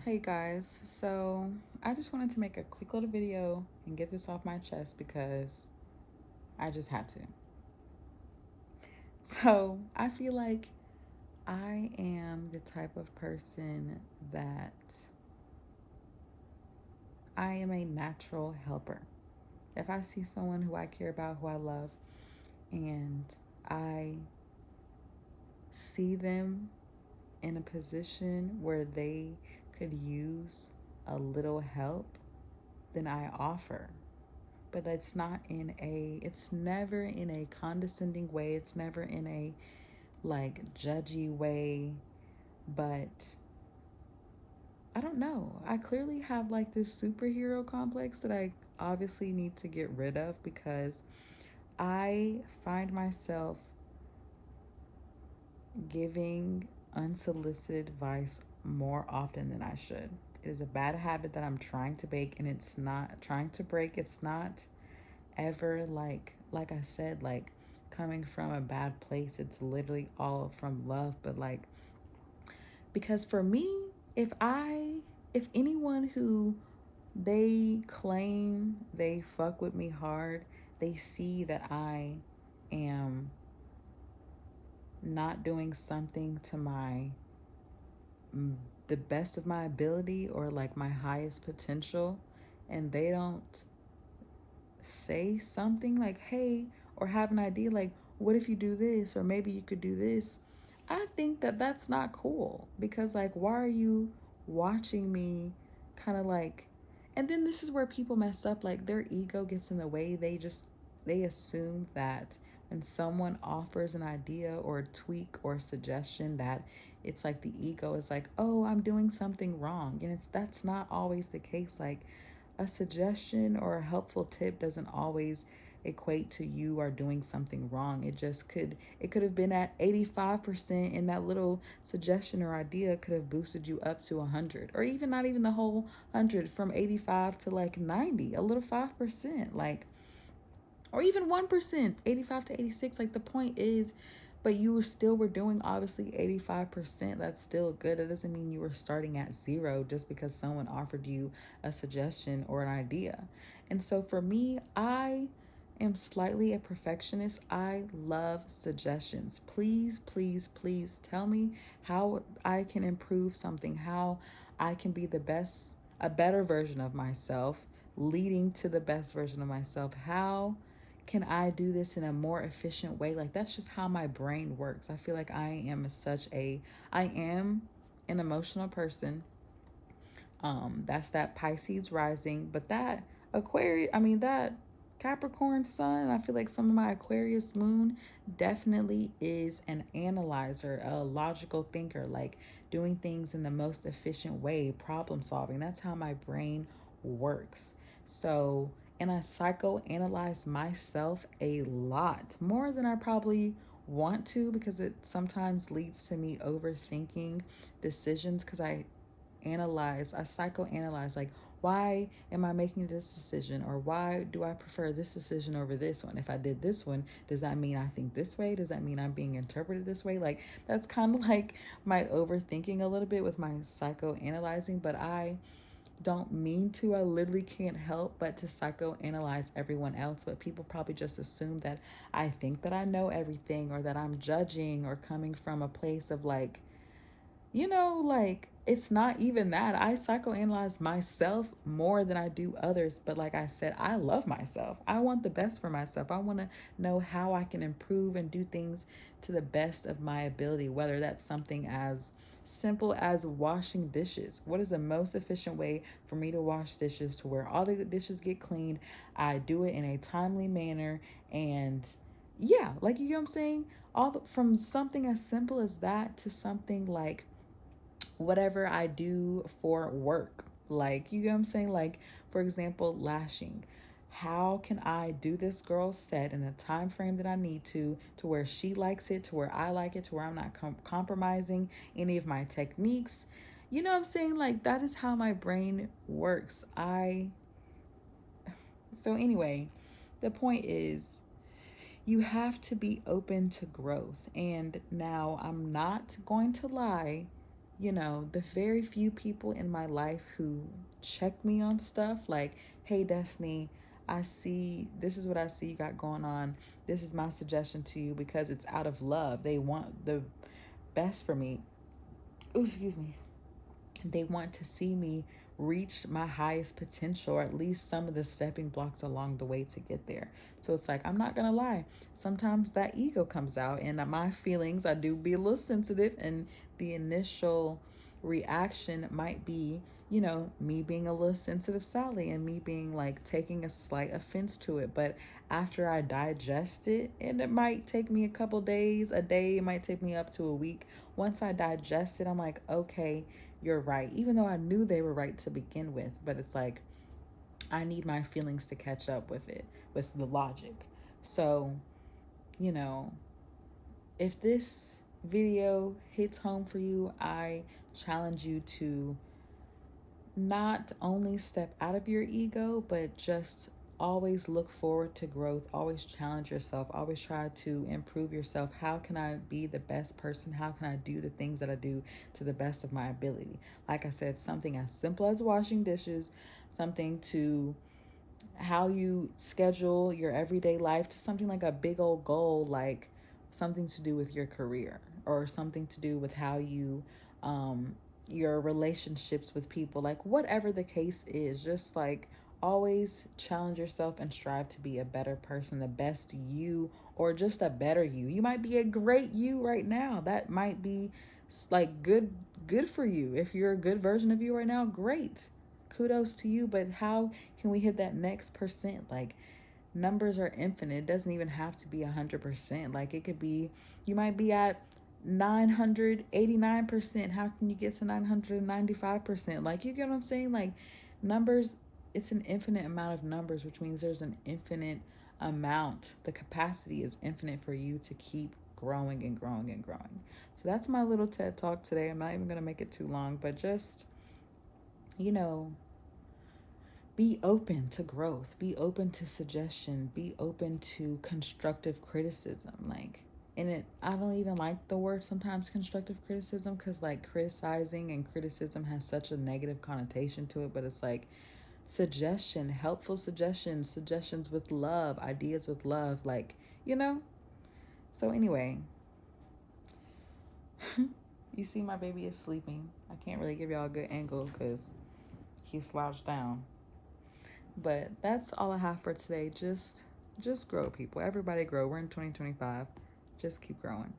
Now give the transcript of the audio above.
Hey guys, so I just wanted to make a quick little video and get this off my chest because I just had to. So I feel like I am the type of person that I am a natural helper. If I see someone who I care about, who I love, and I see them in a position where they could use a little help, then I offer. But it's never in a condescending way, it's never in a like judgy way. But I don't know, I clearly have like this superhero complex that I obviously need to get rid of because I find myself giving unsolicited advice more often than I should. It is a bad habit that I'm trying to break, and it's not trying to break. It's not ever like I said, like coming from a bad place. It's literally all from love. But like, because for me, if anyone who they claim they fuck with me hard, they see that I am not doing something to my the best of my ability or like my highest potential, and they don't say something like, hey, or have an idea like, what if you do this? Or maybe you could do this. I think that that's not cool because, like, why are you watching me kind of like, and then this is where people mess up. Like, their ego gets in the way. They assume that when someone offers an idea or a tweak or a suggestion, that it's like the ego is like, oh, I'm doing something wrong. And that's not always the case. Like, a suggestion or a helpful tip doesn't always equate to you are doing something wrong. It could have been at 85%, and that little suggestion or idea could have boosted you up to 100, or even not even the whole 100, from 85 to like 90, a little 5%, like, or even 1%, 85 to 86. Like, the point is, but you were doing obviously 85%. That's still good. It doesn't mean you were starting at zero just because someone offered you a suggestion or an idea. And so for me, I am slightly a perfectionist. I love suggestions. Please, please, please tell me how I can improve something, how I can be a better version of myself, leading to the best version of myself. How can I do this in a more efficient way? Like, that's just how my brain works. I feel like I am an emotional person. That's that Pisces rising, but that that Capricorn sun, I feel like some of my Aquarius moon definitely is an analyzer, a logical thinker, like doing things in the most efficient way, problem solving. That's how my brain works. So, and I psychoanalyze myself a lot, more than I probably want to, because it sometimes leads to me overthinking decisions because I psychoanalyze, like, why am I making this decision, or why do I prefer this decision over this one? If I did this one, does that mean I think this way? Does that mean I'm being interpreted this way? Like, that's kind of like my overthinking a little bit with my psychoanalyzing, but I don't mean to. I literally can't help but to psychoanalyze everyone else. But people probably just assume that I think that I know everything, or that I'm judging or coming from a place of like, like, it's not even that. I psychoanalyze myself more than I do others. But like I said, I love myself. I want the best for myself. I want to know how I can improve and do things to the best of my ability, whether that's something as simple as washing dishes. What is the most efficient way for me to wash dishes to where all the dishes get cleaned? I do it in a timely manner, and yeah, like, you know what I'm saying? From something as simple as that to something like whatever I do for work. Like, you know what I'm saying? Like, for example, lashing. How can I do this girl's set in the time frame that I need to where she likes it, to where I like it, to where I'm not compromising any of my techniques? You know what I'm saying? Like, that is how my brain works. So anyway, the point is, you have to be open to growth. And now, I'm not going to lie, the very few people in my life who check me on stuff like, hey, Destiny, I see, this is what I see you got going on. This is my suggestion to you because it's out of love. They want the best for me. Ooh, excuse me. They want to see me reach my highest potential, or at least some of the stepping blocks along the way to get there. So it's like, I'm not gonna lie, sometimes that ego comes out, and my feelings, I do be a little sensitive, and the initial reaction might be, me being a little sensitive Sally, and me being like taking a slight offense to it. But after I digest it, and it might take me a couple days, a day, it might take me up to a week. Once I digest it, I'm like, okay, you're right, even though I knew they were right to begin with. But it's like, I need my feelings to catch up with it, with the logic. So, you know, if this video hits home for you, I challenge you to not only step out of your ego, but just always look forward to growth, always challenge yourself, always try to improve yourself. How can I be the best person? How can I do the things that I do to the best of my ability? Like I said, something as simple as washing dishes, something to how you schedule your everyday life, to something like a big old goal, like something to do with your career, or something to do with how you your relationships with people, like whatever the case is. Just like always challenge yourself and strive to be a better person, the best you, or just a better you. You might be a great you right now. That might be like good for you. If you're a good version of you right now, great, kudos to you. But how can we hit that next percent? Like, numbers are infinite. It doesn't even have to be 100%. Like, it could be, you might be at 989%. How can you get to 995%? Like, you get what I'm saying? Like, numbers, it's an infinite amount of numbers, which means there's an infinite amount. The capacity is infinite for you to keep growing and growing and growing. So that's my little TED talk today. I'm not even going to make it too long, but just, you know, be open to growth, be open to suggestion, be open to constructive criticism. Like, and it, I don't even like the word sometimes constructive criticism, because like criticizing and criticism has such a negative connotation to it. But it's like suggestion, helpful suggestions, suggestions with love, ideas with love, like, you know. So anyway, you see my baby is sleeping. I can't really give y'all a good angle because he slouched down. But that's all I have for today. Just grow, people. Everybody grow. We're in 2025. Just keep growing.